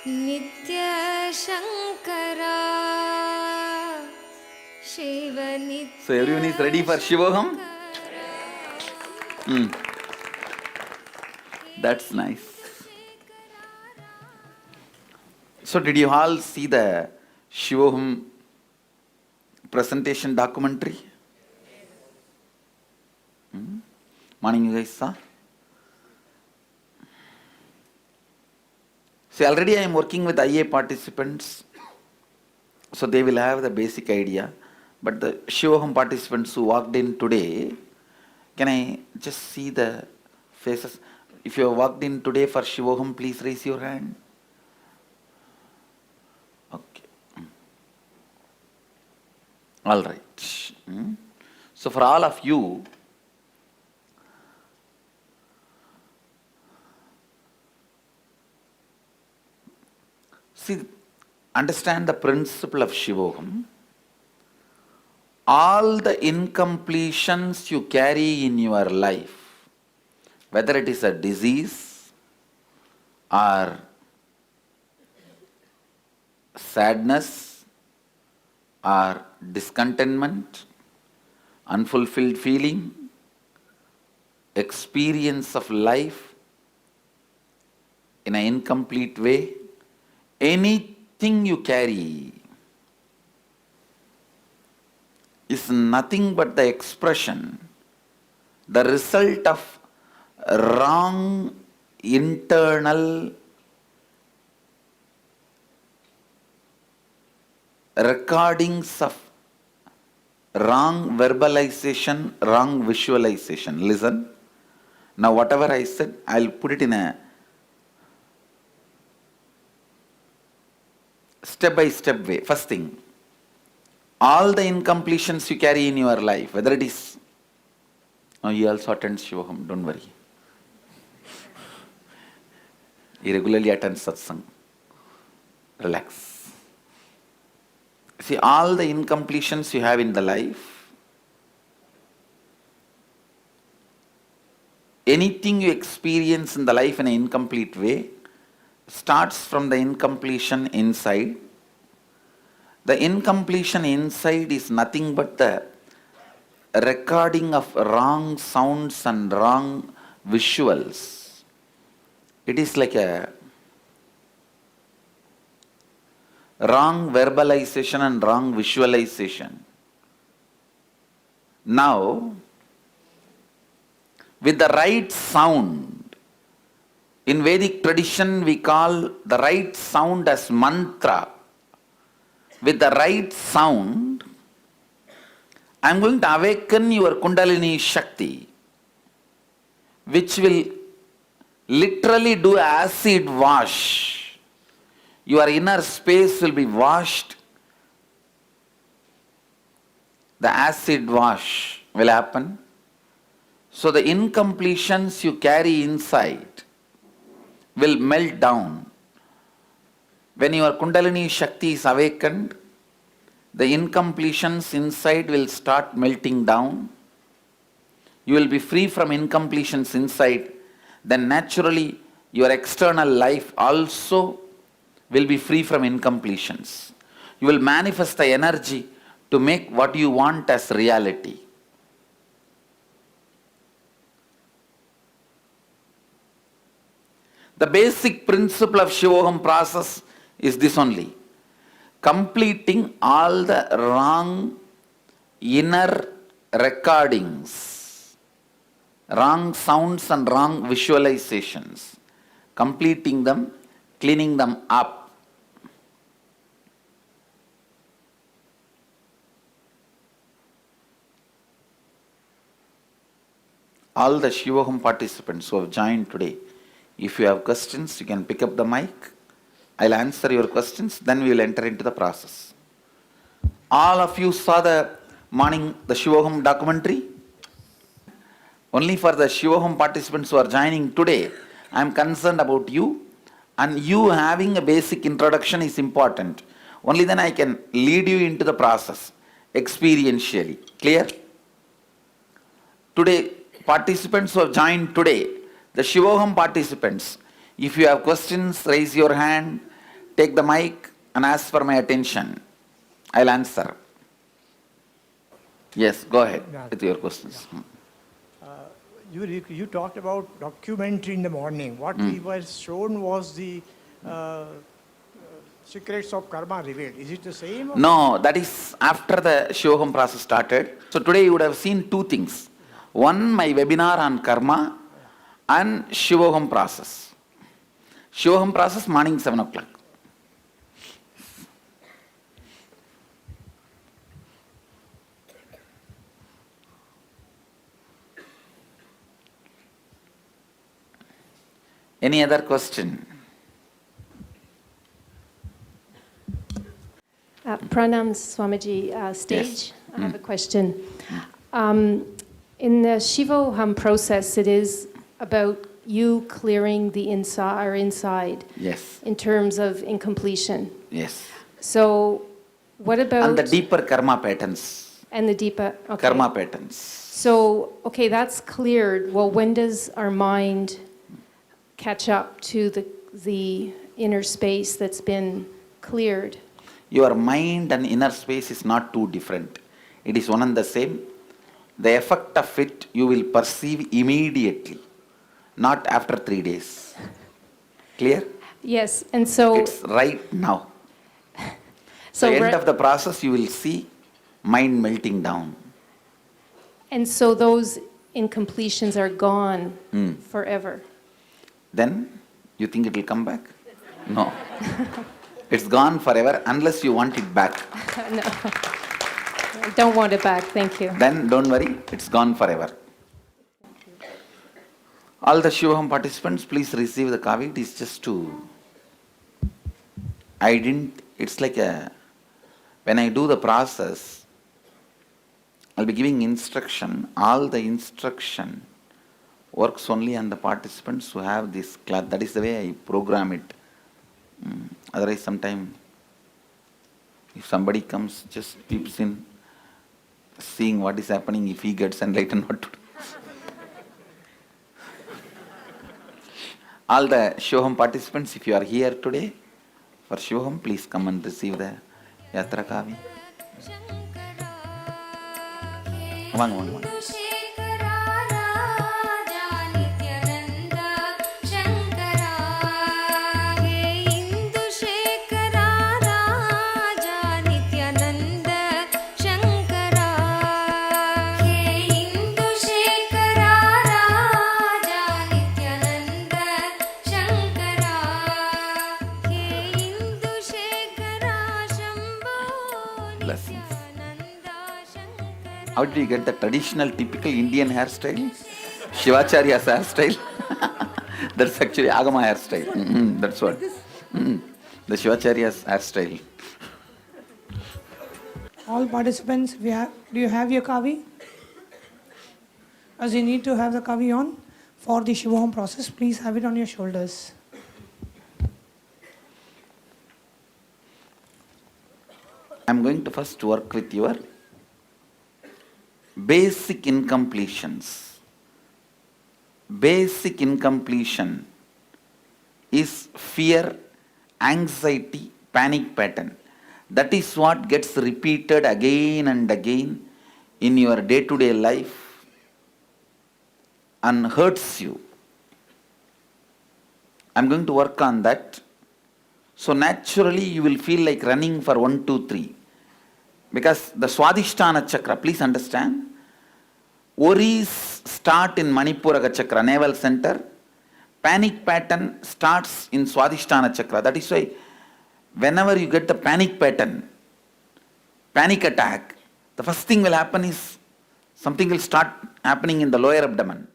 Nitya Shankara Shiva Nitya. So everyone is ready for Shivoham? That's nice. So did you all see the Shivoham presentation documentary? Morning, you guys saw? See, already I am working with IA participants, so they will have the basic idea. But the Shivoham participants who walked in today, can I just see the faces? If you have walked in today for Shivoham, please raise your hand. Okay. All right. So for all of you, see, understand the principle of Shivoham. All the incompletions you carry in your life, whether it is a disease or sadness or discontentment, unfulfilled feeling, experience of life in an incomplete way, anything you carry is nothing but the expression, the result of wrong internal recordings of wrong verbalization, wrong visualization. Listen. Now whatever I said, I'll put it in a step-by-step way. First thing, all the incompletions you carry in your life, whether it is, he also attends Shivoham, don't worry. He regularly attends satsang. Relax. See, all the incompletions you have in the life, anything you experience in the life in an incomplete way, starts from the incompletion inside. The incompletion inside is nothing but the recording of wrong sounds and wrong visuals. It is like a wrong verbalization and wrong visualization. Now, with the right sound, in Vedic tradition we call the right sound as mantra. With the right sound, I am going to awaken your Kundalini Shakti, which will literally do acid wash. Your inner space will be washed. The acid wash will happen. So the incompletions you carry inside will melt down. When your Kundalini Shakti is awakened, the incompletions inside will start melting down. You will be free from incompletions inside. Then naturally, your external life also will be free from incompletions. You will manifest the energy to make what you want as reality. The basic principle of Shivoham process is this only: completing all the wrong inner recordings, wrong sounds and wrong visualizations, completing them, cleaning them up. All the Shivoham participants who have joined today, if you have questions, you can pick up the mic. I'll answer your questions, then we will enter into the process. All of you saw the Shivoham documentary? Only for the Shivoham participants who are joining today, I am concerned about you, and you having a basic introduction is important. Only then I can lead you into the process experientially. Clear? Today, participants who have joined today, the Shivoham participants, if you have questions, raise your hand. take the mic and ask for my attention. I'll answer. Yes, go ahead with your questions. You talked about documentary in the morning. What we were shown was the secrets of karma revealed. Is it the same? No, that is after the Shivoham process started. So today you would have seen two things. One, my webinar on karma and Shivoham process. Shivoham process morning 7 o'clock. Any other question? Pranam Swamiji, stage. Yes. I have a question. In the Shivoham process, it is about you clearing the inside Yes, in terms of incompletion. yes. So, what about And the deeper karma patterns. and the deeper okay. Karma patterns. So, okay, that's cleared. Well, when does our mind catch up to the inner space that's been cleared? Your mind and inner space is not too different. It is one and the same. The effect of it you will perceive immediately, not after 3 days. Clear? Yes, and so It's right now. so the end re- of the process you will see mind melting down. and so those incompletions are gone forever. Then you think it will come back? No. It's gone forever unless you want it back. No, I don't want it back. Thank you. Then don't worry, it's gone forever. All the Shivoham participants, please receive the kavi. It is just to, it's like when I do the process, I'll be giving instruction. All the instruction works only on the participants who have this class. That is the way I program it. Otherwise, sometime if somebody comes, just peeps in, seeing what is happening, if he gets enlightened, what to do. All the Shivoham participants, if you are here today for Shivoham, please come and receive the Yatra Kavi. One. Blessings. How do you get the traditional, typical Indian hairstyle? Shivacharya's hairstyle? That's actually Agama hairstyle. That's what. The Shivacharya's hairstyle. All participants, do you have your kavi? As you need to have the kavi on for the Shivoham process, please have it on your shoulders. I'm going to first work with your basic incompletions. Basic incompletion is fear, anxiety, panic pattern. That is what gets repeated again and again in your day-to-day life and hurts you. I'm going to work on that. So naturally you will feel like running for 1, 2, 3. Because the Swadhisthana chakra, please understand, worries start in Manipuraka chakra, navel center. Panic pattern starts in Swadhisthana chakra. That is why whenever you get the panic pattern, panic attack, the first thing will happen is something will start happening in the lower abdomen.